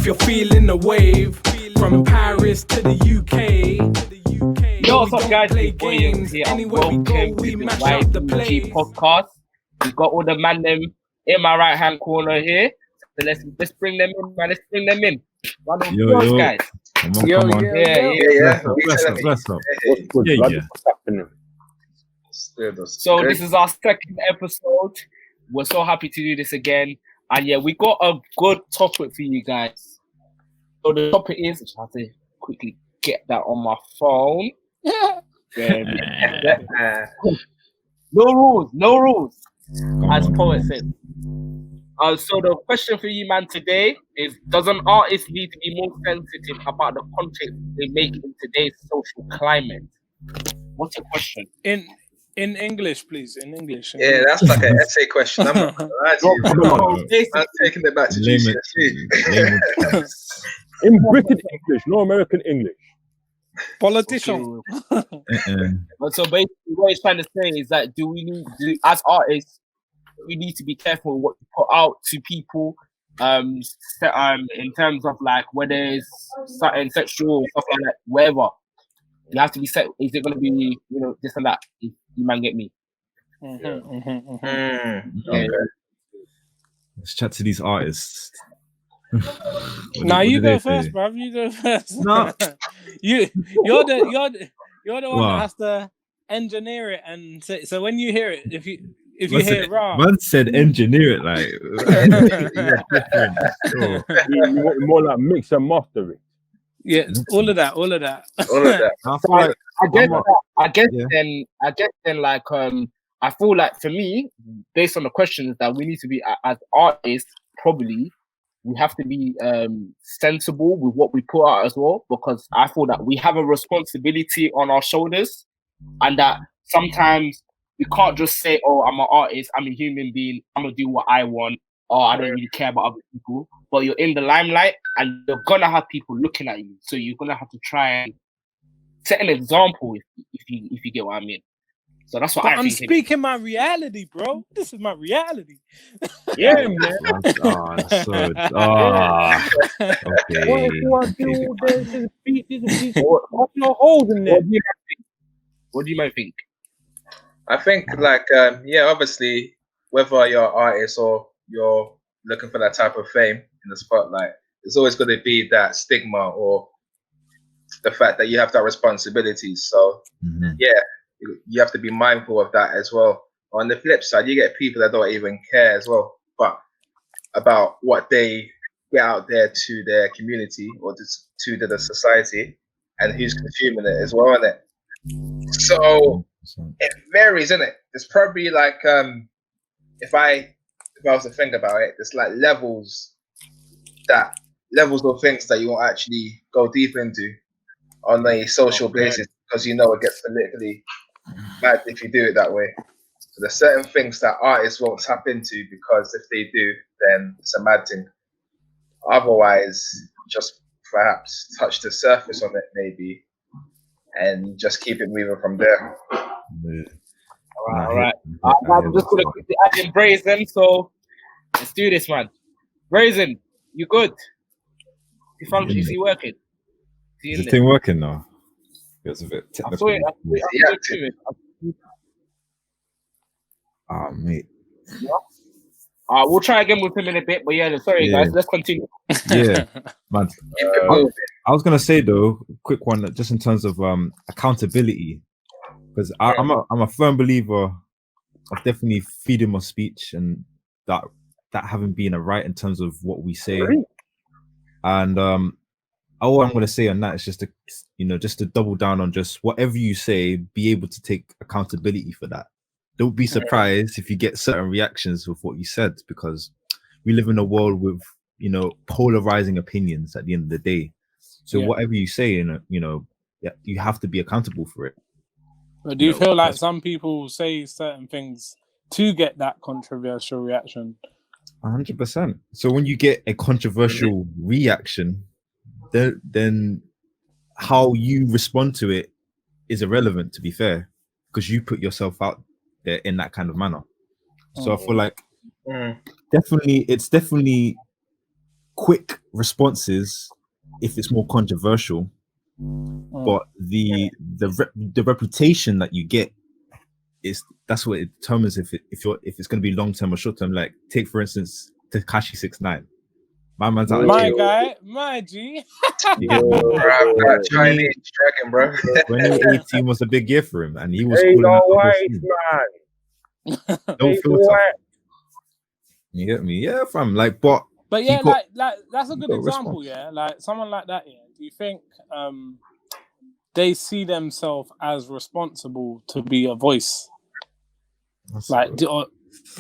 If you're feeling the wave from Paris to the UK. Yo, what's up, guys? It's Williams here. Welcome to the YBG Podcast. We've got all the man them in my right hand corner here. So let's bring them in, man. Let's bring them in. One of yours, guys. Come on. Yeah. Bless up. So this is our second episode. We're so happy to do this again. And yeah, we got a good topic for you guys. So the topic is, I have to quickly get that on my phone. No rules, as poet said. So the question for you, man, today is: does an artist need to be more sensitive about the content they make in today's social climate? What's your question? In English, please. In English. Yeah, that's like an essay question. I'm not gonna lie to you. I'm taking it back to GCSE. In British English, no American English. Politician. So basically, what he's trying to say is that as artists, we need to be careful with what we put out to people, in terms of like whether it's certain sexual or stuff like that, whatever. You have to be set. Is it going to be, this and that? If you man get me. Okay. Let's chat to these artists. You go first, bruv. You go first. No, you're the one that has to engineer it and say. So when you hear it, if you hear it wrong, man said engineer it like. You want more like mix and master it. Yeah, all of that. I feel like for me, based on the questions that we need to be as artists, probably we have to be sensible with what we put out as well, because I feel that we have a responsibility on our shoulders, and that sometimes we can't just say, "Oh, I'm an artist, I'm a human being, I'm gonna do what I want," or "I don't really care about other people." But you're in the limelight, and you're gonna have people looking at you, so you're gonna have to try and set an example if you get what I mean. So that's what I'm speaking my reality, bro. This is my reality. Yeah, man. Okay. What do there's no holes in there. What do you might think? I think obviously, whether you're an artist or you're looking for that type of fame in the spotlight, there's always going to be that stigma or the fact that you have that responsibility. So you have to be mindful of that as well. On the flip side, you get people that don't even care as well, but about what they get out there to their community or to the society, and who's consuming it as well, isn't it? So it varies, isn't it? There's probably like if I was to think about it, there's like levels of things that you won't actually go deep into on a social basis, because it gets politically bad if you do it that way. So there's certain things that artists won't tap into, because if they do, then it's a mad thing. Otherwise, just perhaps touch the surface on it maybe, and just keep it moving from there. All right. I'm just gonna quickly add in Brazen, so let's do this, man. Brazen, you good? You see working? Is the thing working now? It was a bit technical. Mate. We'll try again with him in a bit, but sorry guys, let's continue. Yeah, man. I was gonna say though, quick one, just in terms of accountability, because I'm a firm believer of definitely freedom of speech, and that having been a right in terms of what we say. And all I'm gonna say on that is just to double down on just whatever you say, be able to take accountability for that. Don't be surprised if you get certain reactions with what you said, because we live in a world with polarizing opinions at the end of the day. So whatever you say, you have to be accountable for it. But do you feel like some people say certain things to get that controversial reaction? 100%. So when you get a controversial reaction, then how you respond to it is irrelevant, to be fair, because you put yourself out there in that kind of manner. So I feel like it's definitely quick responses if it's more controversial, but the reputation that you get that's what it determines if it's going to be long term or short term. Like take for instance Tekashi 6ix9ine. My man's out. My guy, my G. That Chinese dragon, bro. 2018 was a big year for him, and he was Hey, calling out the whole white scene. man. Don't Hey, feel tough. white. You get me? Yeah, fam. Like, but yeah, got- like that's a good got example. response. Yeah, like someone like that. Yeah, do you think they see themselves as responsible to be a voice? Like,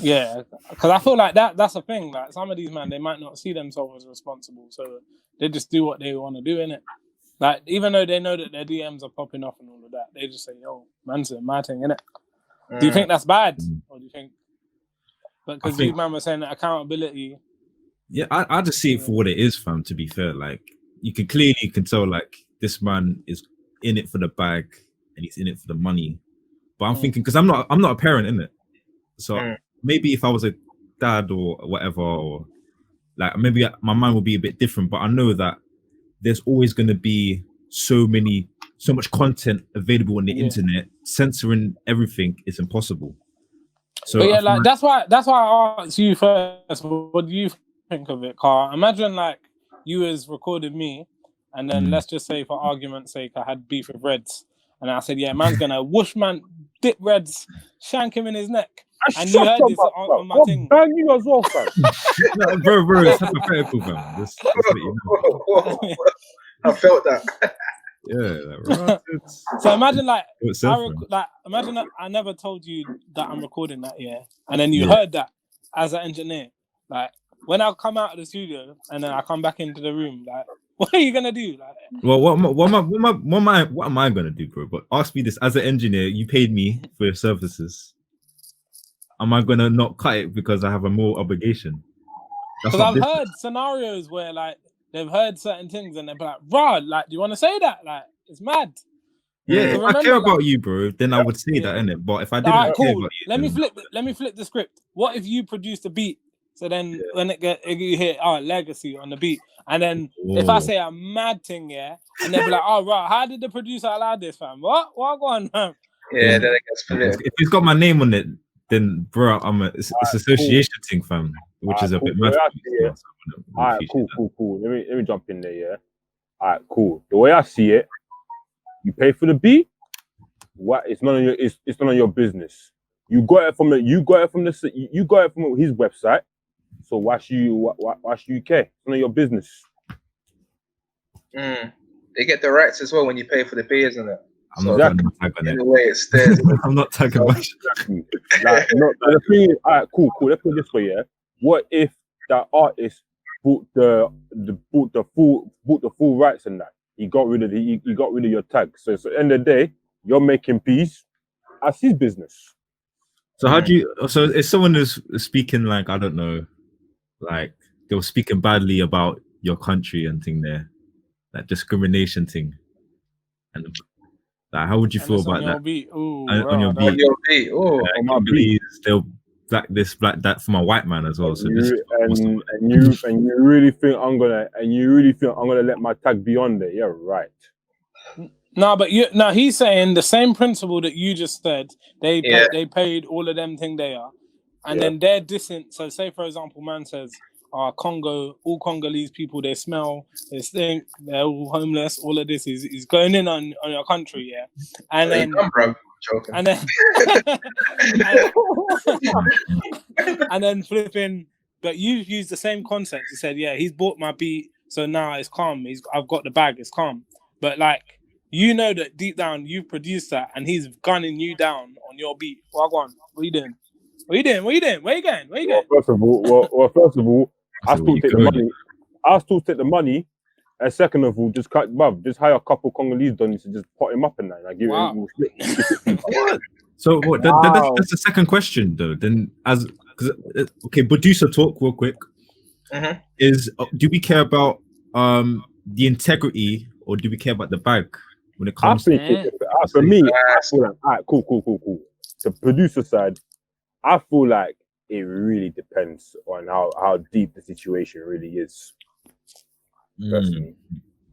yeah, because I feel like that's a thing. Like some of these men, they might not see themselves as responsible, so they just do what they want to do, innit? Like even though they know that their DMs are popping off and all of that, they just say, "Yo, man's a mad thing, innit?" Do you think that's bad, or do you think? But because you man were saying that accountability. Yeah, I just see it for what it is, fam. To be fair, like you can tell like this man is in it for the bag and he's in it for the money. But I'm thinking because I'm not a parent, innit? So maybe if I was a dad or whatever, or like maybe my mind would be a bit different. But I know that there's always going to be so much content available on the internet. Censoring everything is impossible. So but yeah, like that's why I asked you first. What do you think of it, Carl? Imagine like you was recording me, and then let's just say for argument's sake, I had beef with Reds, and I said, "Yeah, man's gonna whoosh man, dip Reds, shank him in his neck." And you heard this on my thing. Bang you as well, fam. No, bro, it's hypothetical, fam. Just let you know. I felt that. Yeah. So imagine like, itself, imagine that I never told you that I'm recording that, and then you heard that as an engineer. Like when I come out of the studio and then I come back into the room, like what are you gonna do? Like, well, what am I gonna do, bro? But ask me this: as an engineer, you paid me for your services. Am I gonna not cut it because I have a more obligation? Because I've heard scenarios where like they've heard certain things and they're like, "Rod, like, do you want to say that? Like, it's mad." Yeah, if I care about you, bro, then I would say that, innit? But if I didn't care about you, let me flip the script. What if you produced a beat? So then when you hear legacy on the beat, and then if I say a mad thing, and they'll be like, "Oh, right, how did the producer allow this, fam? What going on?" Yeah, then it gets split. If it's got my name on it, then bro, it's association thing, fam, which is a bit mad. All right, cool. Let me jump in there, yeah. All right, cool. The way I see it, you pay for the beat. What? It's none of your business. You got it from his website. So why should you care? It's none of your business. They get the rights as well when you pay for the beat, isn't it? I'm not tagging on it. The way it stays. I'm not tagging much. The thing is, all right, cool. Let's put it this way, yeah. What if that artist bought the full rights and that he got rid of your tag? So at the end of the day, you're making peace. That's his business. So how do you? So if someone is speaking like, I don't know, like they were speaking badly about your country and thing there, that discrimination thing, and like how would you feel about that? On your beat. On my beat. They'll black this, black that from a white man as well. So and you really think I'm gonna let my tag be on there? Yeah, right. No, but he's saying the same principle that you just said. They paid all of them thing they are, and then they're dissing. So say for example, man says, Congo, all Congolese people, they smell, they stink, they're all homeless. All of this is going in on your country, and then and then and then flipping. But you've used the same concept. You said, he's bought my beat, so now it's calm. I've got the bag, it's calm. But like, you know that deep down you've produced that, and he's gunning you down on your beat. What are you doing? Where you going? Where you going? Well, first of all, I still take the money. And second of all, just hire a couple Congolese donnies to just pot him up in that. Like, give it. What? So what? That's the second question though. Then producer talk real quick. Is do we care about the integrity or do we care about the bag when it comes? For me, I feel like, all right, cool. The producer side, I feel like it really depends on how deep the situation really is. Personally,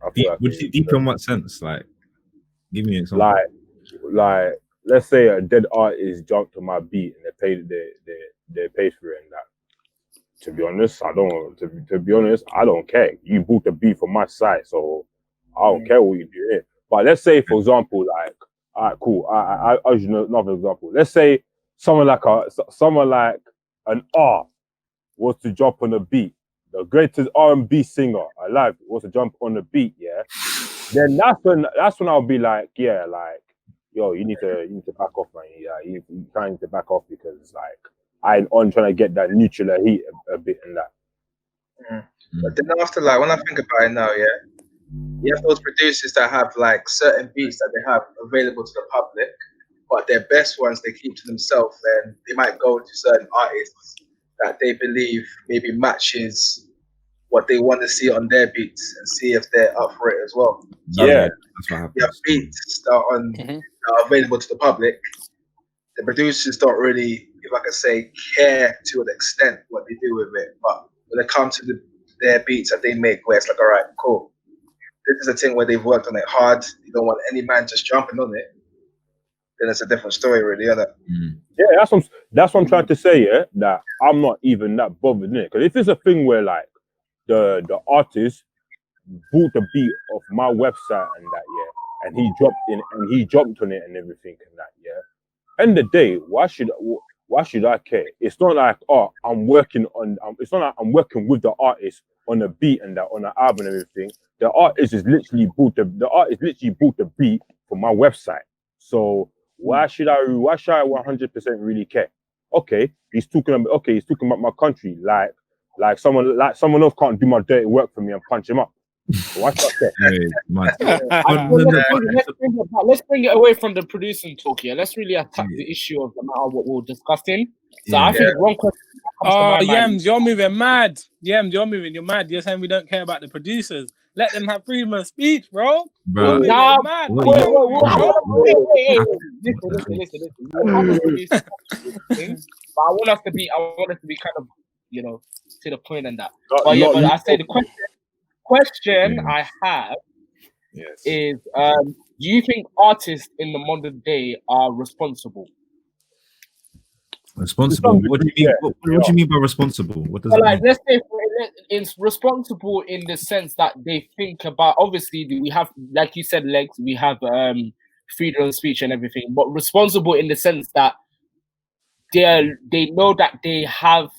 I feel Deep in what sense? Like, give me an example. Like, let's say a dead artist jumped on my beat and they paid for it and that. To be honest, I don't. To be honest, I don't care. You bought the beat from my site, so I don't care what you do here. But let's say, for example, like, all right, cool. I you know, another example. Let's say someone like an R was to jump on a beat. The greatest R&B singer alive was to jump on the beat. Yeah, then that's when I'll be like, yeah, like, yo, you need to back off, man. Yeah, you kind of need to back off because it's like. I'm on trying to get that neutral heat a bit and that. But then after, like, when I think about it now, yeah, you have those producers that have like certain beats that they have available to the public, but their best ones they keep to themselves, and they might go to certain artists that they believe maybe matches what they want to see on their beats and see if they're up for it as well. So Yeah, that's what happens. you have beats that are available to the public. The producers don't really, if I can say, care to an extent what they do with it. But when it comes to their beats that they make, where it's like, all right, cool. This is a thing where they've worked on it hard. You don't want any man just jumping on it. Then it's a different story, really, isn't it? Yeah, that's what I'm trying to say. Yeah, that I'm not even that bothered in it. Because if it's a thing where like the artist bought the beat off my website and that, yeah, and he jumped on it and everything and that, yeah. End of the day, why should I care? It's not like I'm working with the artist on a beat and that on an album and everything. The artist literally bought the beat from my website. So why should I 100% really care? Okay, he's talking about my country. Like someone else can't do my dirty work for me and punch him up. So why should I care? Let's bring it away from the producing talk here. Let's really attack the issue of the matter what we're discussing. So I think one question comes to my mind. Yams, you're moving mad. You're mad. You're saying we don't care about the producers. Let them have freedom of speech, bro. Bro. Nah, mad. wait. Listen. You have a producer thing, but I want us to be kind of, you know, to the point and that. But I say the question I have is, do you think artists in the modern day are responsible? Responsible? What do you mean? What do you mean by responsible? What does that mean? Let's say it's responsible in the sense that they think about. Obviously, we have, like you said, Legs. We have freedom of speech and everything, but responsible in the sense that they know that they have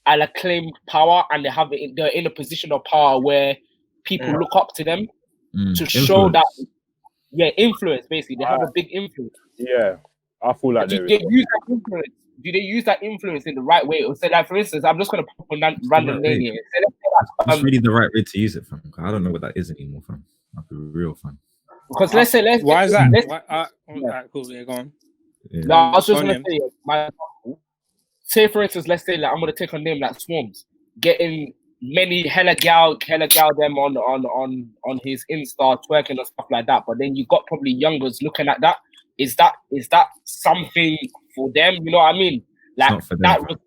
an acclaimed power and they're in a position of power where people look up to them to show that influence. Basically, they have a big influence. Yeah, I feel like do they use that influence in the right way? Or say, like, for instance, I'm just going to put a random name here. It's really the right way to use it, fam. I don't know what that is anymore, fam. I'll be real, fam. Because why is that? Cool, yeah, go on. Yeah. No, I was just going to say, say for instance, let's say, like, I'm going to take a name like Swarms, getting many hella gal them on his Insta twerking and stuff like that. But then you got probably youngers looking at that. Is that something for them? You know what I mean? Like, not for them. that was,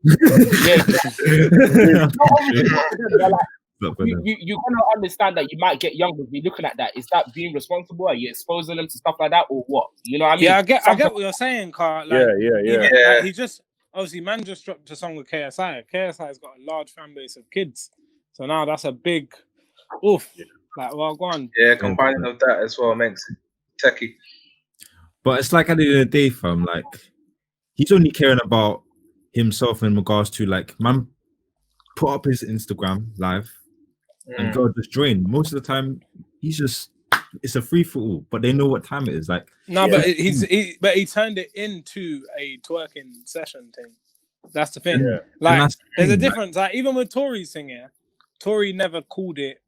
you're gonna understand that you might get youngers be looking at that. Is that being responsible? Are you exposing them to stuff like that, or what? You know what I mean? Yeah, I get what you're saying, Carl. Like, yeah. Like, he just obviously man just dropped a song with KSI. KSI's got a large fan base of kids, so now that's a big oof. Like, well, go on. Yeah, combining of that as well makes it techie. But it's like at the end of the day, fam, like, he's only caring about himself in regards to, like, man put up his Instagram live and go just join. Most of the time, it's a free for all, but they know what time it is. Like, but he turned it into a twerking session thing. That's the thing. Yeah. Like, there's a difference. Like, even with Tory's thing here, Tory never called it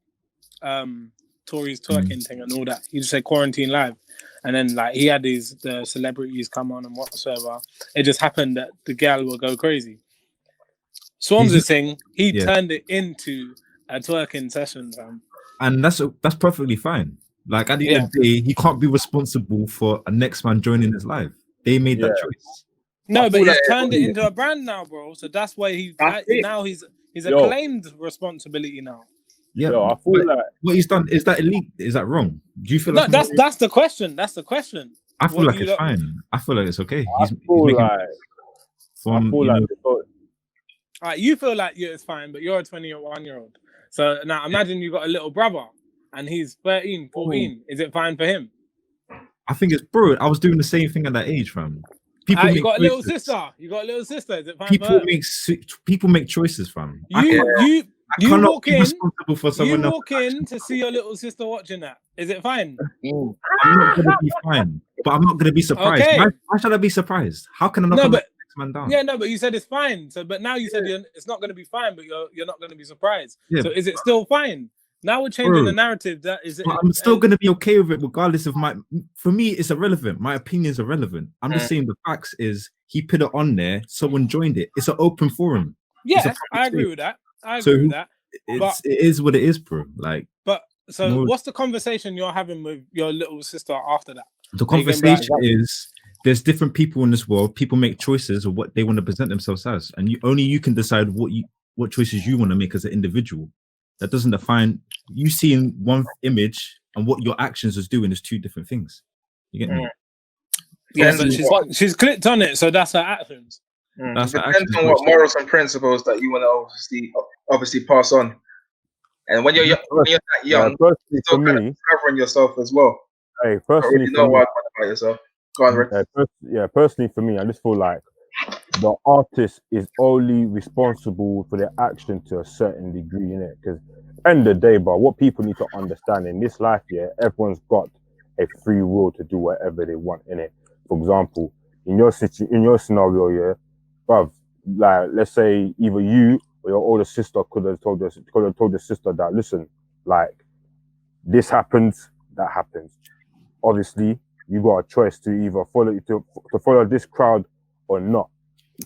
Tory's twerking thing and all that. He just said quarantine live. And then, like, he had the celebrities come on and whatsoever. It just happened that the gal will go crazy. Swarms' thing, he turned it into a twerking session, fam. And that's perfectly fine. Like, at the end of the day, he can't be responsible for a next man joining his live. They made that choice. No, but he's turned it into a brand now, bro. So that's why he's acclaimed responsibility now. Yeah, Yo, I feel like what he's done is that elite? Is that wrong? Do you feel No, like that's the question. That's the question. I feel What like do you it's lot- fine. I feel like it's okay. I feel making like from you know, Alright, you feel like it's fine, but you're a 21-year-old. So now imagine you got a little brother and he's 13, 14. Is it fine for him? I think it's bro. I was doing the same thing at that age, fam. People You make got a little choices. sister. You got a little sister. Is it fine for her? People make choices, fam. You cannot walk be in. responsible for someone You else. walk in to see your little sister watching that. Is it fine? I'm not gonna be fine, but I'm not gonna be surprised. Okay. Why should I be surprised? How can I not No, knock but the next man down? yeah, no, but you said it's fine. So, but now you said it's not going to be fine, but you're not going to be surprised. Yeah. So, is it still fine? Now we're changing the narrative. That is. But I'm still gonna be okay with it, regardless of my. For me, it's irrelevant. My opinion's irrelevant. I'm just saying the facts is he put it on there. Someone joined it. It's an open forum. Yeah, I agree with that. It is what it is, bro. Like, what's the conversation you're having with your little sister after that? The conversation is there's different people in this world. People make choices of what they want to present themselves as, and only you can decide what choices you want to make as an individual. That doesn't define you seeing one image and what your actions is doing is two different things. You get me? Yeah, but she's clicked on it, so that's her actions. It depends on what morals and principles that you want to obviously pass on. And when you're that young, you're still kind of discovering yourself as well. Hey, personally, you know what about yourself. Go on, Rick. Personally for me, I just feel like the artist is only responsible for their action to a certain degree, innit? Because end of the day, but what people need to understand in this life, everyone's got a free will to do whatever they want, innit? For example, in your scenario, bruv, like let's say either you or your older sister could have told the sister that, listen, like this happens, that happens. Obviously, you got a choice to either follow this crowd or not.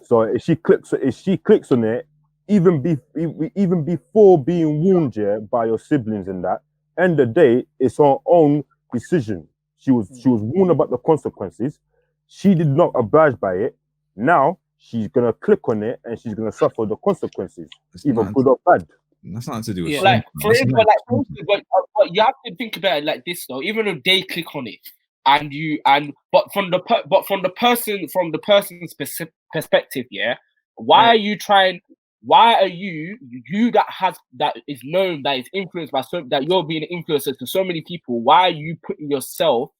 So if she clicks on it, even before being warned by your siblings and that, end of the day, it's her own decision. She was warned about the consequences. She did not abide by it. Now she's gonna click on it and she's gonna suffer the consequences, either good or bad. That's nothing to do with like for example, but you have to think about it like this though. Even if they click on it, but from the person's perspective, why are you trying? Why are you that is known, that is influenced by that you're being an influencer to so many people? Why are you putting yourself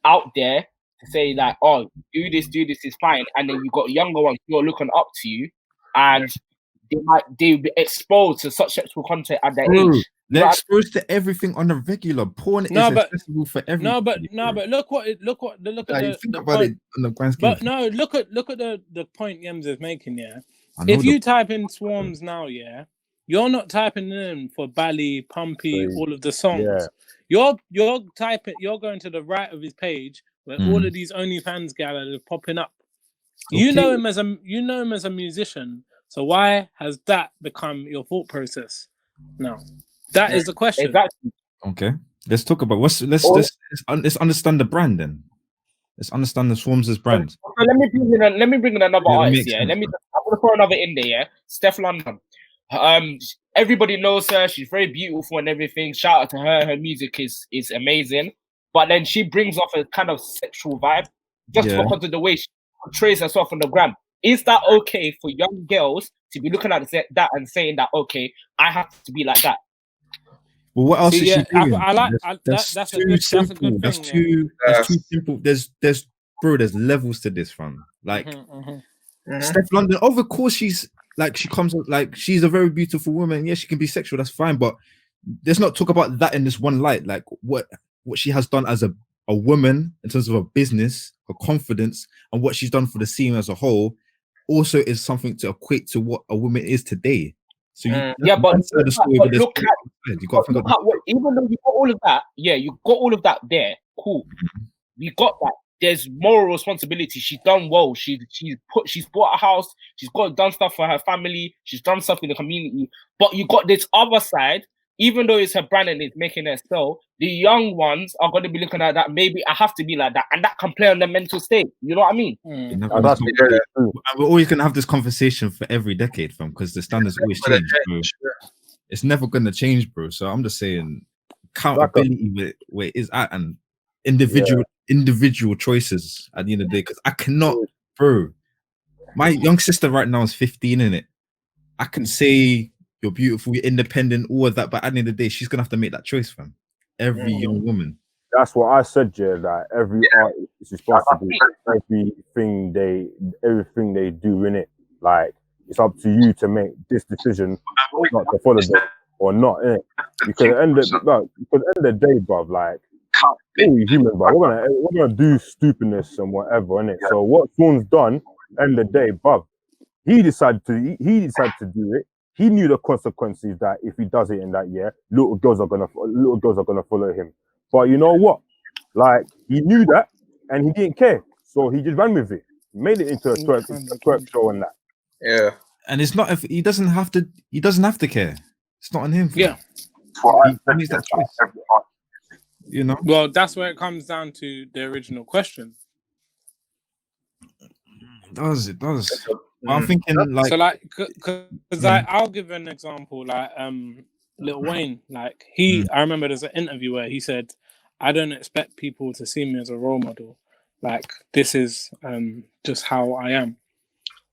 out there to say like, oh, do this is fine, and then you got younger ones who are looking up to you, and they'll be exposed to such sexual content at their age. They're exposed to everything on a regular. Porn is accessible for everyone. No, but look at the point Yems is making. Yeah, if you type in Swarms now, you're not typing in for Bally, Pumpy, all of the songs. You're going to the right of his page where all of these OnlyFans galleries are popping up. Okay. You know him as a musician. So why has that become your thought process? No, that is the question. Exactly. Okay, let's talk about let's understand the brand then. Let's understand the Swarms' brand. So let me bring in another artist. I'm gonna throw another in there. Yeah, Steph London. Everybody knows her. She's very beautiful and everything. Shout out to her. Her music is amazing. But then she brings off a kind of sexual vibe just because of the way she portrays herself on the gram. Is that okay for young girls to be looking at that and saying that, okay, I have to be like that? Well, what else is she doing? That's too simple. That's too simple. There's levels to this, fam. Like Steph London, of course she's a very beautiful woman. Yeah, she can be sexual, that's fine. But let's not talk about that in this one light. Like what she has done as a woman in terms of her business, her confidence, and what she's done for the scene as a whole also is something to equate to what a woman is today. So even though you got all of that, you got all of that there. Cool, we got that. There's moral responsibility. She's done well. She's bought a house. She's done stuff for her family. She's done stuff in the community. But you got this other side. Even though it's her brand and it's making her sell, the young ones are going to be looking at that. Maybe I have to be like that, and that can play on their mental state. You know what I mean? And we're always going to have this conversation for every decade, fam, because the standards always change. it's never gonna change, bro. So I'm just saying, accountability where it is at, and individual choices at the end of the day. Because I cannot, bro. My young sister right now is 15, innit? I can say you're beautiful, you're independent, all of that, but at the end of the day, she's gonna have to make that choice, fam. Every young woman. That's what I said, Jay. That every artist is responsible for everything they do in it. Like it's up to you to make this decision not to follow them or not, innit? Because at the end of the day, bruv, like we're human, bruv. We're gonna do stupidness and whatever, innit? So what Sean's done, end of the day, bruv, he decided to do it. He knew the consequences that if he does it in that year, little girls are gonna follow him. But you know what? Like he knew that and he didn't care, so he just ran with it. He made it into a twerk show and that. Yeah, and it's not if he doesn't have to. He doesn't have to care. It's not on him. Yeah, he makes that choice. You know. Well, that's where it comes down to the original question. It does. I'm thinking like so, like, because I'll give an example. Like, Lil Wayne, like I remember there's an interview where he said, "I don't expect people to see me as a role model. Like, this is just how I am."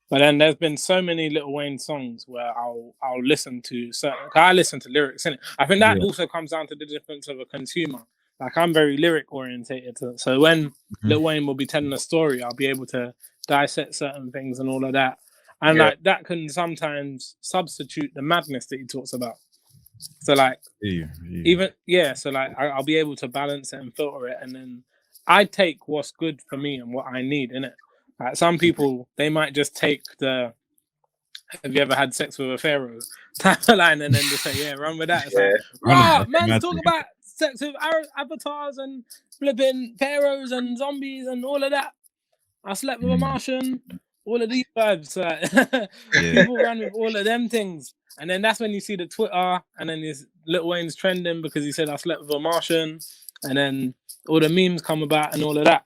But then there's been so many Lil Wayne songs where I'll listen to certain. I listen to lyrics in it. I think that also comes down to the difference of a consumer. Like I'm very lyric orientated, so when Lil Wayne will be telling a story, I'll be able to dissect certain things and all of that, and like that can sometimes substitute the madness that he talks about. So like so like I'll be able to balance it and filter it, and then I take what's good for me and what I need in it. Like some people, they might just take the "Have you ever had sex with a pharaoh?" type of line, and then they say, "Yeah, run with that." It's like, right, man's talking about sex with avatars and flipping pharaohs and zombies and all of that. I slept with a Martian. All of these vibes. People run with all of them things, and then that's when you see the Twitter, and then this Lil Wayne's trending because he said I slept with a Martian, and then all the memes come about and all of that.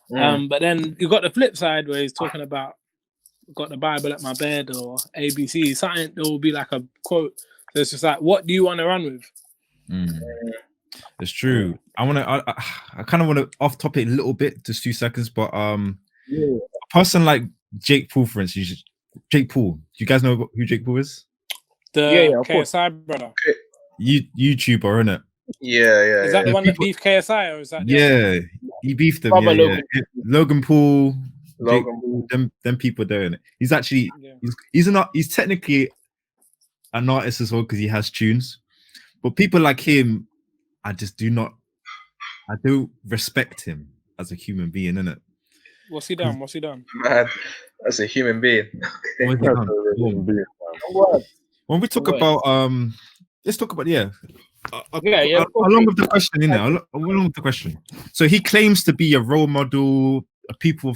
But then you got the flip side where he's talking about got the Bible at my bed or ABC, something that will be like a quote. So it's just like, what do you want to run with? It's true. I kind of want to off topic a little bit, just 2 seconds, but a person like Jake Paul, for instance. Jake Paul. Do you guys know who Jake Paul is? The KSI brother. YouTuber, innit? Yeah. Is that the one that beefed KSI, or is that? He beefed them. Logan Paul. Them people there, innit? He's actually he's technically an artist as well because he has tunes, but people like him, I do respect him as a human being, innit? What's he done? Man, that's a human being. When we talk about let's talk about along with the question, along with the question. So he claims to be a role model, a people,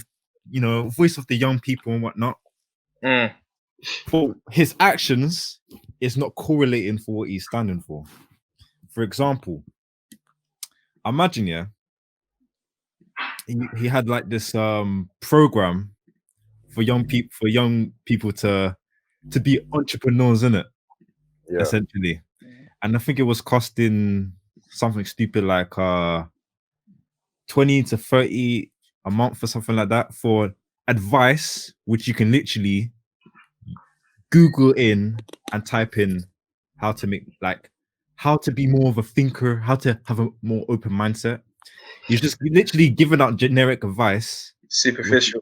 voice of the young people and whatnot. For his actions is not correlating for what he's standing for. For example, imagine he had like this program for young people to be entrepreneurs, innit? Essentially. And I think it was costing something stupid like 20 to 30 a month or something like that for advice, which you can literally Google in and type in how to be more of a thinker, how to have a more open mindset. You're just literally giving out generic advice. Superficial,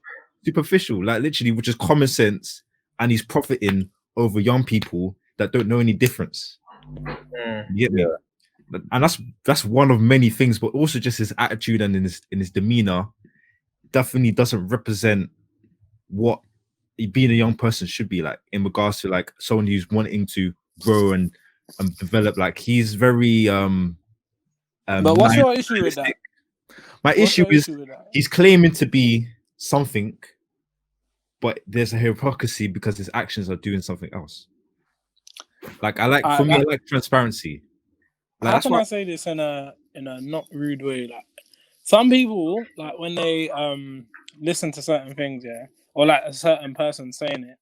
like literally, which is common sense, and he's profiting over young people that don't know any difference. You get me? And that's one of many things, but also just his attitude and in his demeanor definitely doesn't represent what being a young person should be like in regards to like someone who's wanting to grow and develop. Like he's very but what's your issue with that? My issue is he's claiming to be something, but there's a hypocrisy because his actions are doing something else. Like I like transparency. Like, how can I say this in a not rude way? Like some people, like when they listen to certain things, or like a certain person saying it,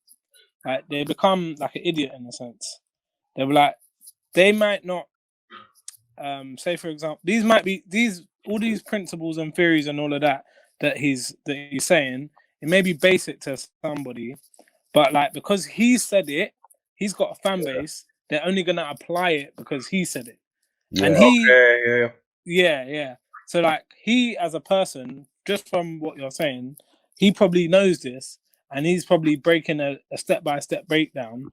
like they become like an idiot in a sense. They're like, they might not say, for example, these might be all these principles and theories and all of that he's saying. It may be basic to somebody, but like because he said it, he's got a fan base. They're only gonna apply it because he said it, and yeah. So like he, as a person, just from what you're saying, he probably knows this, and he's probably breaking a step-by-step breakdown.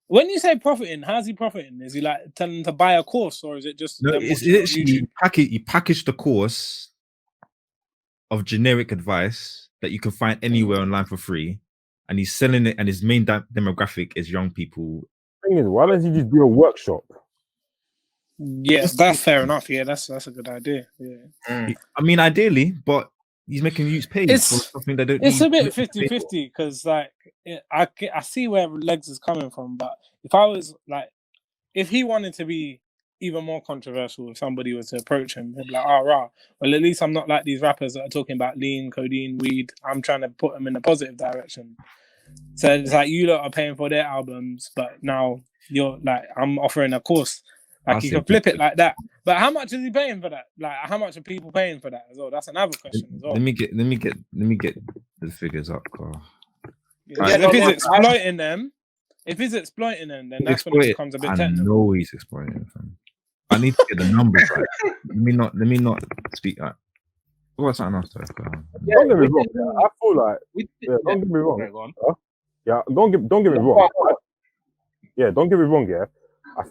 When you say profiting, how's he profiting? Is he like telling them to buy a course, or is it just? No, it's literally you package the course of generic advice that you can find anywhere online for free, and he's selling it, and his main demographic is young people. The thing is, why doesn't he just do a workshop? Yeah, that's fair enough. Yeah, that's a good idea. Yeah. I mean, ideally, but he's making youths pay for something they don't. It's a bit 50-50 because, like, I see where Legs is coming from, but if he wanted to be even more controversial, if somebody was to approach him, he'd be like, well, at least I'm not like these rappers that are talking about lean, codeine, weed. I'm trying to put them in a positive direction. So it's like you lot are paying for their albums, but now you're like, I'm offering a course. Like, you can flip it like that. But how much is he paying for that? Like, how much are people paying for that as well? That's another question as well. Let me get the figures up, Carl. If he's exploiting them, then that's when it becomes a bit technical. I know he's exploiting them, fam. I need to get the numbers right. Let me not speak that. What's something else? Don't get me wrong. I feel like don't get me wrong. Don't get me wrong. Yeah, don't get me wrong. Yeah.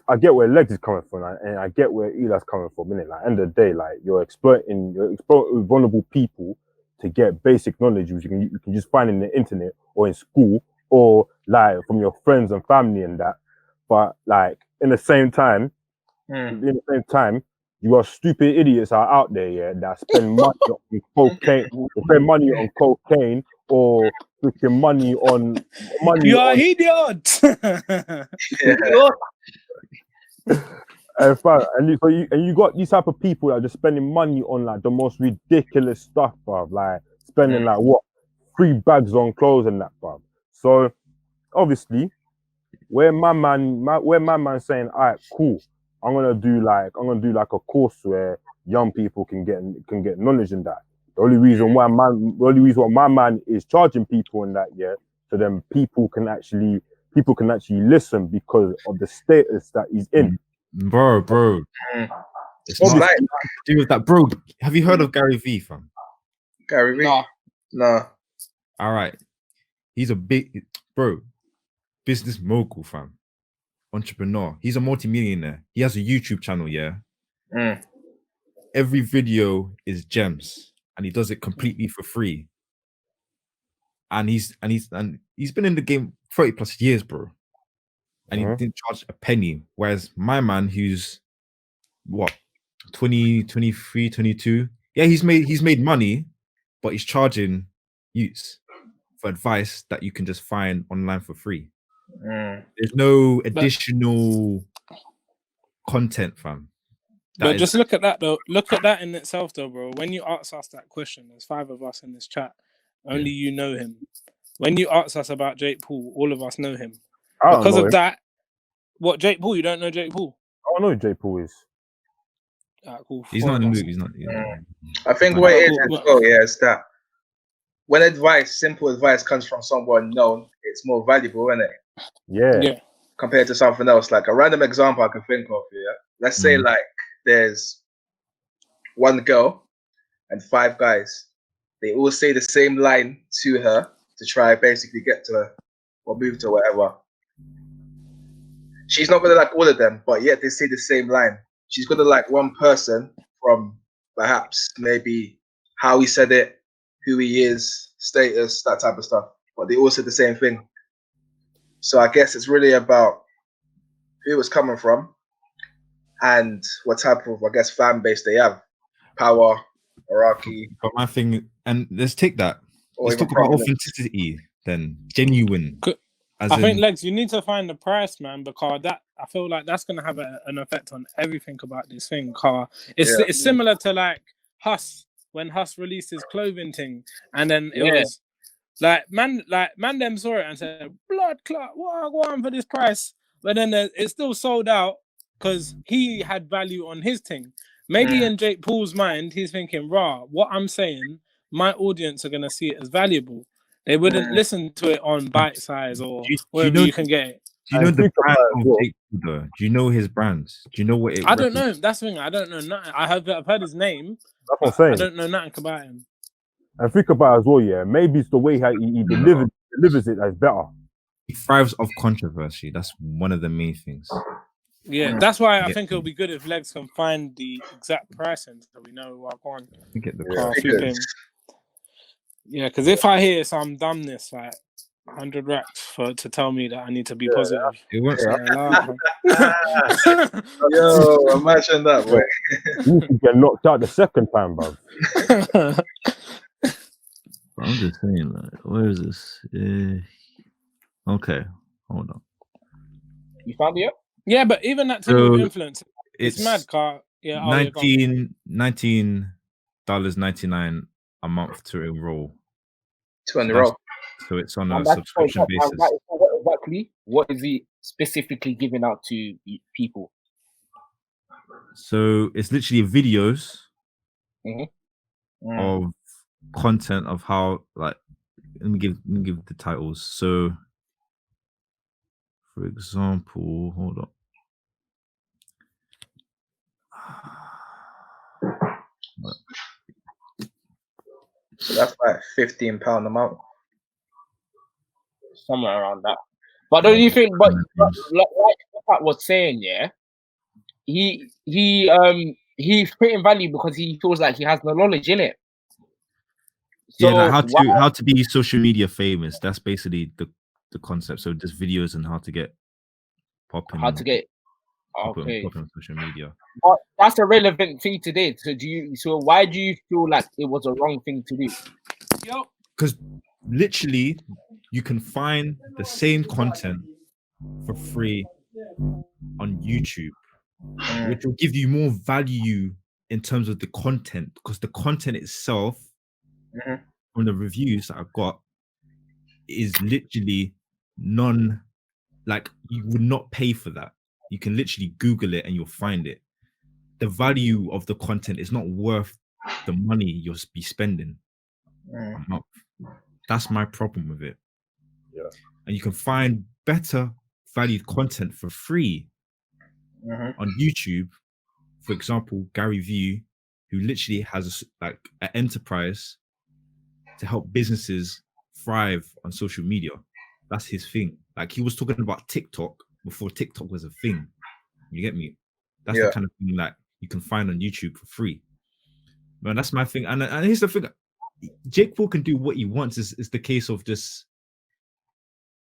I get where Legs is coming from, and I get where Eli's coming from. Innit? Like, end of the day, like you're exploiting vulnerable people to get basic knowledge, which you can just find in the internet or in school or like from your friends and family and that. But like in the same time, you are stupid idiots are out there, yeah, that spend money on cocaine, or freaking money on. You're idiot. And you got these type of people that are just spending money on like the most ridiculous stuff, bruv. Like spending like what 3 bags on clothes and that, bruv. So obviously, where my man saying, all right, cool, I'm gonna do like a course where young people can get knowledge in that. The only reason why my man is charging people in that, yeah, so then people can actually listen because of the status that he's in. Bro. It's not to do with that, bro. Have you heard of Gary V, fam? Gary V? No. All right. He's a big business mogul, fam. Entrepreneur. He's a multi-millionaire. He has a YouTube channel, yeah. Every video is gems, and he does it completely for free. And he's been in the game 30 plus years, bro. And he didn't charge a penny. Whereas my man, who's what, 20, 23, 22, yeah, he's made money, but he's charging youths for advice that you can just find online for free. There's no additional content, fam. But just look at that though. Look at that in itself though, bro. When you ask us that question, there's 5 of us in this chat. Only you know him. When you ask us about Jake Paul, all of us know him. Because of that, what, Jake Paul? You don't know Jake Paul? I don't know who Jake Paul is. Cool. He's not in the movie. He's not. I think what it is as well, is that when simple advice comes from someone known, it's more valuable, isn't it? Yeah. Compared to something else. Like a random example I can think of, yeah. Let's say like there's one girl and 5 guys. They all say the same line to her to try basically get to her or move to whatever. She's not gonna like all of them, but yet they say the same line. She's gonna like one person from perhaps maybe how he said it, who he is, status, that type of stuff. But they all said the same thing. So I guess it's really about who it's coming from and what type of, I guess, fan base they have. Power, hierarchy. But my thing, and let's take that. Let's talk about authenticity then. Genuine. I think, Legs, you need to find the price, man, because I feel like that's going to have an effect on everything about this thing, car. It's similar to like Huss, when Huss released his clothing thing, and then it was like man them saw it and said, blood clot, what I want for this price? But then it's still sold out, because he had value on his thing. Maybe in Jake Paul's mind, he's thinking, "Rah, what I'm saying, my audience are gonna see it as valuable. They wouldn't listen to it on Bite Size or wherever you can get it." Do you know the brand of Jake Paul, though? Do you know his brands? Do you know what it? I don't know. That's the thing. I don't know nothing. I've heard his name. That's what I'm saying. I don't know nothing about him. And think about it as well, yeah. Maybe it's the way how he delivers it that's better. He thrives off controversy. That's one of the main things. Yeah, that's why I think it'll be good if Legs can find the exact pricing so we know what on. Get the Yeah, because if I hear some dumbness like 100 racks to tell me that I need to be positive. It won't. Yo, imagine that, boy. You can get knocked out the second time, bro. I'm just saying, like, where is this? Okay, hold on. You found it? Yeah, but even that thing with influence, it's mad, car. Yeah, $19.99 a month to enroll. To enroll. So it's on a subscription basis. What is he specifically giving out to people? So it's literally videos of content of how, like, let me give the titles. So, for example, hold on. So that's like £15 a month. Somewhere around that. But don't you think? But like Pat was saying, yeah, he's putting value because he feels like he has no knowledge in it. So yeah, like how to be social media famous. That's basically the concept. So just videos on how to get popping. How to get popping on social media. But that's a relevant thing to do. So why do you feel like it was a wrong thing to do? Because literally, you can find the same content for free on YouTube, which will give you more value in terms of the content, because the content itself from the reviews that I've got is literally like you would not pay for that. You can literally Google it and you'll find it. The value of the content is not worth the money you'll be spending a month. That's my problem with it. Yeah. And you can find better valued content for free on YouTube. For example, Gary Vee, who literally has like an enterprise to help businesses thrive on social media. That's his thing. Like, he was talking about TikTok before TikTok was a thing. You get me? That's the kind of thing that you can find on YouTube for free. Man, that's my thing. And here's the thing. Jake Paul can do what he wants. Is the case of just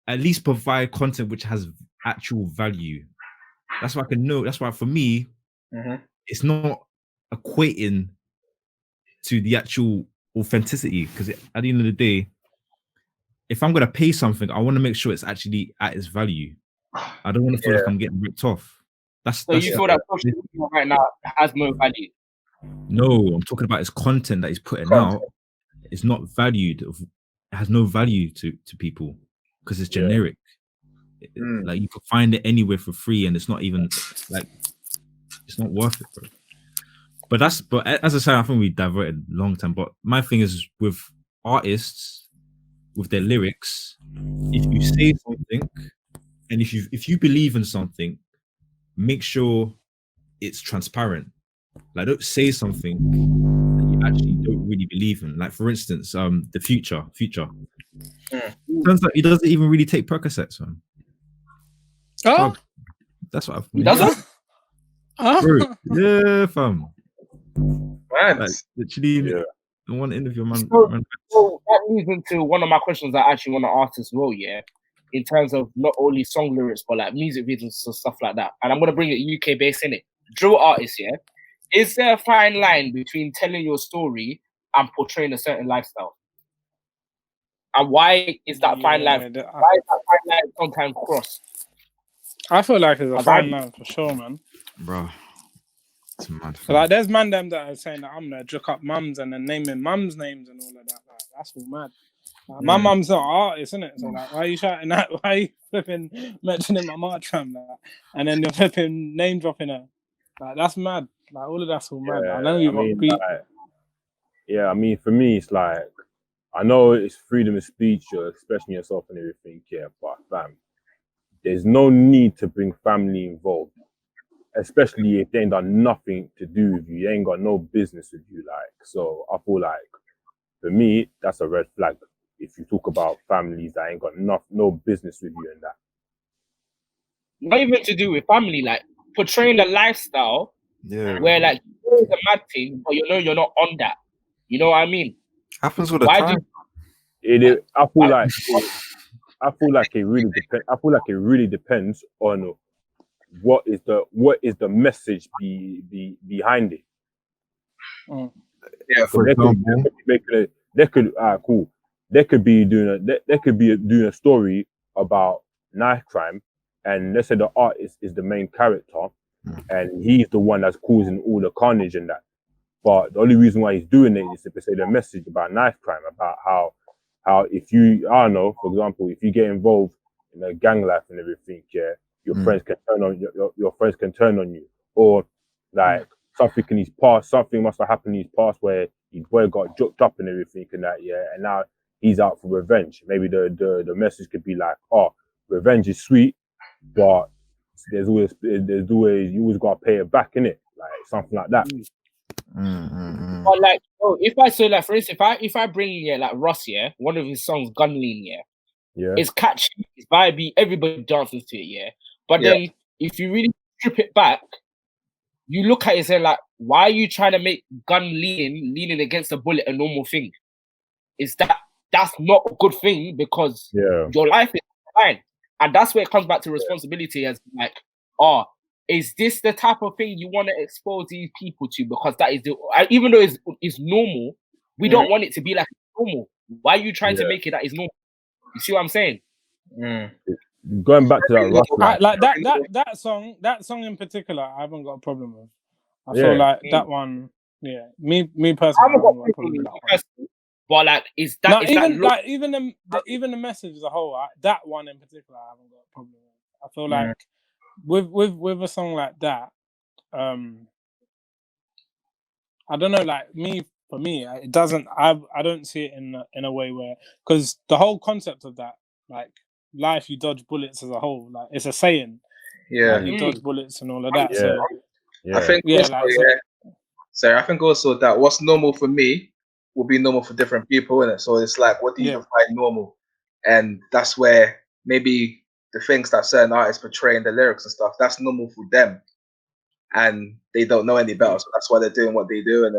at least provide content which has actual value. That's why I can know. That's why for me, it's not equating to the actual authenticity, because at the end of the day, if I'm going to pay something, I want to make sure it's actually at its value. I don't want to feel like I'm getting ripped off. So you feel that social media right now has no value? No, I'm talking about his content that he's putting out. It's not valued. It has no value to people because it's generic. Like, you can find it anywhere for free, and it's not even like, it's not worth it, bro. But as I said, I think we diverted a long time. But my thing is with artists, with their lyrics, if you say something, and if you believe in something, make sure it's transparent. Like, don't say something that you actually don't really believe in. Like, for instance, the Future. Turns out he doesn't even really take Percocets, man. Oh, that's what I've. He doesn't. Bro, yeah, fam. Man, Like, literally, one interview, man. So that leads into one of my questions I actually want to ask as well. Yeah, in terms of not only song lyrics but like music videos and stuff like that. And I'm gonna bring it UK based in it. Drill artists, yeah. Is there a fine line between telling your story and portraying a certain lifestyle? And why is that fine line? Why is that fine line sometimes crossed? I feel like it's a fine line for sure, man. Bro, it's mad. Like, there's man them that are saying that I'm gonna joke up mums and then naming mums names and all of that. Like, that's all mad. My mum's not an artist, isn't it? So like, why are you shouting that? Why are you flipping mentioning my Martram like, and then you're flipping name dropping her? Like that's mad. Like all of that's all mad. I know you got beat. I mean, for me, it's like I know it's freedom of speech, you're expressing yourself and everything, but fam, there's no need to bring family involved, especially if they ain't done nothing to do with you. They ain't got no business with you. Like, so I feel like for me, that's a red flag. If you talk about families that ain't got no business with you and that. Not even to do with family, like portraying a lifestyle where like it's a mad thing, but you know you're not on that. You know what I mean? Happens all the time. I feel like it really depends. I feel like it really depends on what is the message behind it. Yeah, For example, They could be doing a story about knife crime, and let's say the artist is the main character, and he's the one that's causing all the carnage and that. But the only reason why he's doing it is to say the message about knife crime, about how if you, I don't know, for example, if you get involved in a gang life and everything, your friends can turn on your friends can turn on you, or like something in his past, something must have happened in his past where his boy got joked up and everything and that, and now he's out for revenge. Maybe the message could be like, oh, revenge is sweet, but there's always you always gotta pay it back, innit? Like something like that. But like, if I say like, for instance, if I bring like Ross, one of his songs, Gun Lean, it's catchy, it's vibey, everybody dances to it, But then if you really strip it back, you look at it and say like, why are you trying to make gun leaning against a bullet a normal thing? That's not a good thing because your life is fine, and that's where it comes back to responsibility as like, is this the type of thing you want to expose these people to? Because that is even though it's normal, we don't want it to be like normal. Why are you trying to make it that is normal? You see what I'm saying? Going back to that, like that song in particular, I haven't got a problem with. I feel like that one, me personally, I haven't got a problem with that one. But like, even the message as a whole, that one in particular, I haven't got a problem with. I feel like with a song like that, I don't know, like for me, it doesn't. I don't see it in a way where, because the whole concept of that, like, life you dodge bullets as a whole, like it's a saying. Like, you dodge bullets and all of that. So I think I think also that what's normal for me will be normal for different people, innit? So it's like, what do you define normal? And that's where maybe the things that certain artists portray in the lyrics and stuff, that's normal for them, and they don't know any better, so that's why they're doing what they do. And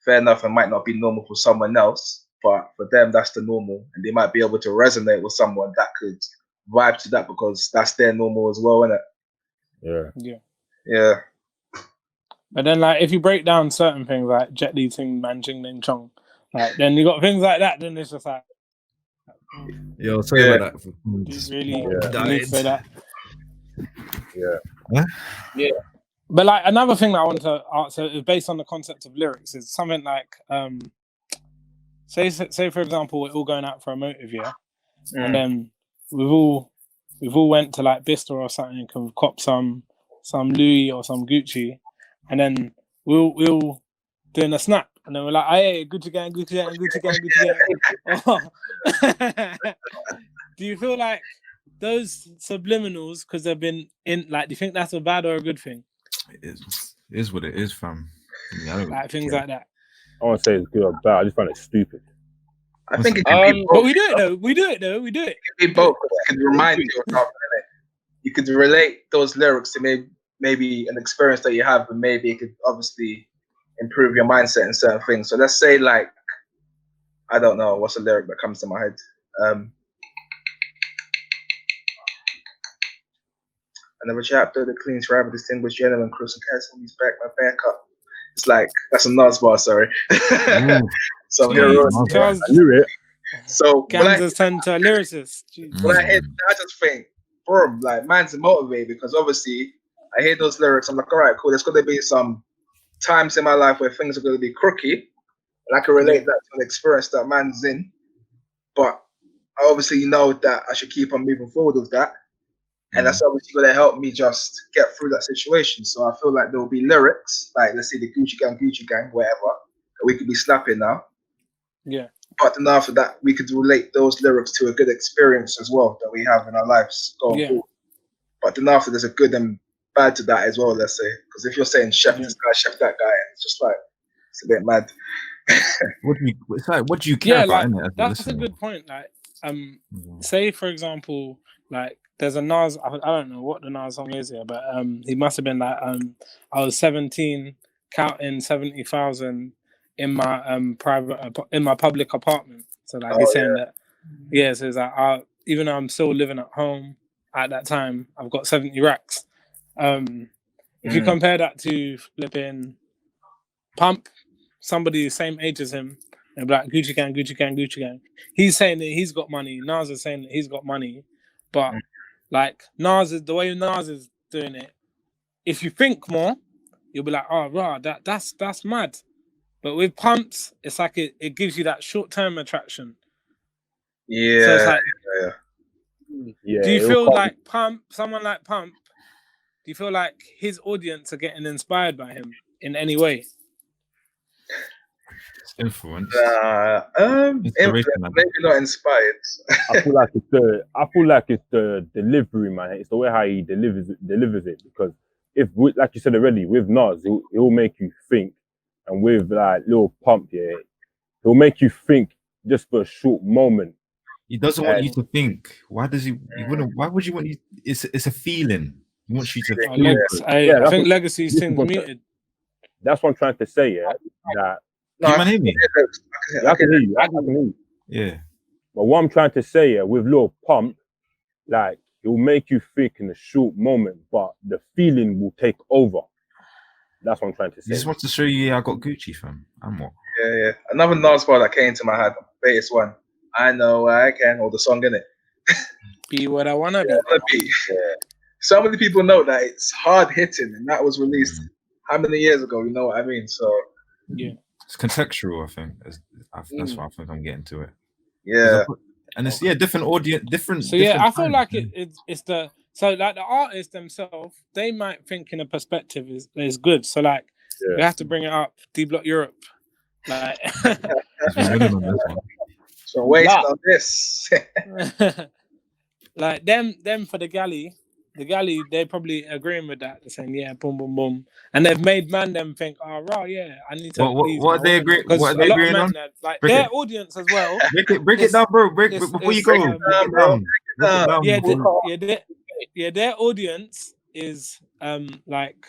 fair enough, it might not be normal for someone else, but for them that's the normal, and they might be able to resonate with someone that could vibe to that because that's their normal as well, innit? Yeah. But then, like, if you break down certain things like Jet Li Ting Man Jing Ling Chong, like, then you got things like that, then it's just like, yo, sorry about that. Do you really need to say that? Yeah. But like, another thing that I want to answer is based on the concept of lyrics. Is something like, say for example, we're all going out for a motive, and then we've all went to like Bicester or something and we've copped some Louis or some Gucci, and then we'll doing a snap, and then we're like, hey, Gucci gang. Do you feel like those subliminals, because they've been in, like, do you think that's a bad or a good thing? It is what it is, fam. I don't like things like that. I won't say it's good or bad. I just find it stupid. I think it can be both. But we do it though. We do it. It can be both. It can remind you of something. You could relate those lyrics to maybe an experience that you have, and maybe it could obviously improve your mindset in certain things. So let's say, like, I don't know what's a lyric that comes to my head. Another chapter, the clean shriver, distinguished gentleman, cruising castle, he's back, my back up. It's like, that's a Nas bar, sorry. So here I knew it. So Kansas turned to a lyricist. When I hear that, I just think, boom, like, man's motivated, because obviously I hear those lyrics, I'm like, all right, cool, there's going to be some times in my life where things are going to be crooked, and I can relate that to an experience that man's in. but I obviously know that I should keep on moving forward with that. And that's obviously going to help me just get through that situation. So I feel like there will be lyrics, like let's say the Gucci Gang, whatever, that we could be snapping now. Yeah. But then after that, we could relate those lyrics to a good experience as well that we have in our lives going forward. But then after, there's a good and bad to that as well, let's say. Because if you're saying chef this guy, chef that guy, it's just like, it's a bit mad. What do you care about? Like, that's a good point. Like, say for example, like there's a Nas. I don't know what the Nas song is here, but he must have been like, I was 17, counting 70,000 in my in my public apartment. So like he's saying that, so it's like even though I'm still living at home at that time, I've got 70 racks. If you compare that to flipping Pump, somebody the same age as him, and like Gucci Gang. He's saying that he's got money. Nas is saying that he's got money, but like the way Nas is doing it, if you think more, you'll be like, oh, rah, that's mad. But with Pumps, it's like it gives you that short-term attraction. Yeah. So it's like, do you feel like someone like Pump, do you feel like his audience are getting inspired by him in any way? Influence. Maybe not inspired. I feel like it's the delivery, man. It's the way how he delivers it. Because like you said already, with Nas, he'll make you think, and with like Lil Pump, he'll make you think just for a short moment. He doesn't want you to think. Why does he? Why would you want you? It's a feeling. He wants you to think. I think Legacy thing's muted. That's what I'm trying to say. That. Can you hear me? I can hear you. I can hear you. Yeah. But what I'm trying to say, with Lil Pump, like it will make you think in a short moment, but the feeling will take over. That's what I'm trying to say. He just wants to show you, I got Gucci, fam. I'm what? Yeah. Another Nas bar that came to my head, latest one. I know I can, or the song, innit? Be what I wanna be. Yeah. So many people know that it's hard hitting, and that was released how many years ago? You know what I mean? So yeah. It's contextual, I think. That's what I think I'm getting to it. Yeah. And it's different audience, different. So different I feel like it's the like the artists themselves, they might think in a perspective is good. So like we have to bring it up. D-Block Europe, like. So wait on this. Like them for the galley, they're probably agreeing with that. They're saying, boom, boom, boom. And they've made them think, oh, right, I need to. What are they agreeing on? Like their audience as well. Break it down, bro. Before you go. Their audience is like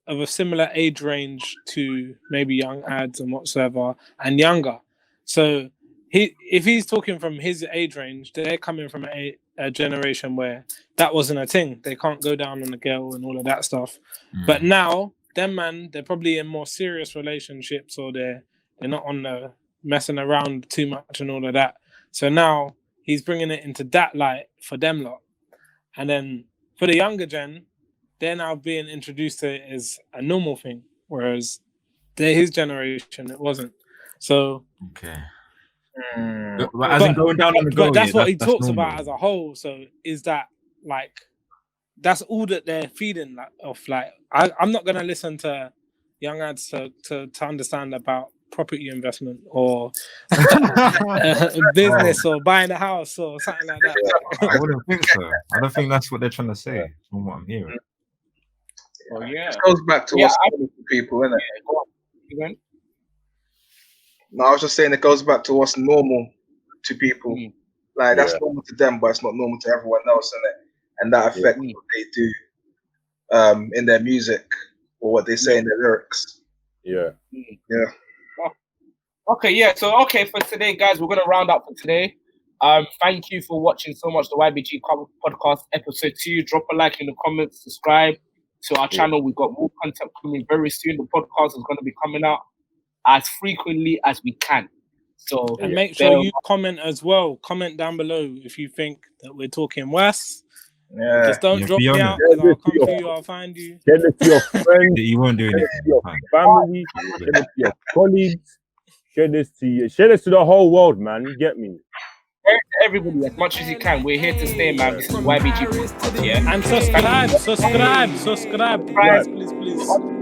of a similar age range to maybe young ads and whatsoever, and younger. So if he's talking from his age range, they're coming from a generation where that wasn't a thing. They can't go down on the girl and all of that stuff. But now, they're probably in more serious relationships, or they're not on the messing around too much and all of that. So now he's bringing it into that light for them lot. And then for the younger gen, they're now being introduced to it as a normal thing, whereas his generation, it wasn't. So okay. But as in going down on the goal, but that's what he talks about as a whole. So is that like that's all that they're feeding off? Like I'm not gonna listen to young ads to understand about property investment or business or buying a house or something like that. I wouldn't think so. I don't think that's what they're trying to say from what I'm hearing. Well, it goes back to what's normal to people, isn't it? No, I was just saying it goes back to what's normal to people. Like that's normal to them, but it's not normal to everyone else, isn't it? And that affects what they do in their music or what they say in their lyrics. Yeah. Okay, so for today, guys, we're gonna round up for today. Thank you for watching so much the YBG Podcast episode 2. Drop a like in the comments, subscribe to our channel. We've got more content coming very soon. The podcast is going to be coming out as frequently as we can. So and make sure you comment as well. Comment down below if you think that we're talking worse. Yeah. Just don't drop me out. I'll come to you. I'll find you. Send it to your friends. You won't do anything. Your family. Send it to your colleagues. Share this to you. Share this to the whole world, man. You get me? Share it to everybody as much as you can. We're here to stay, man. This is YBG Podcast, yeah? And subscribe. Please.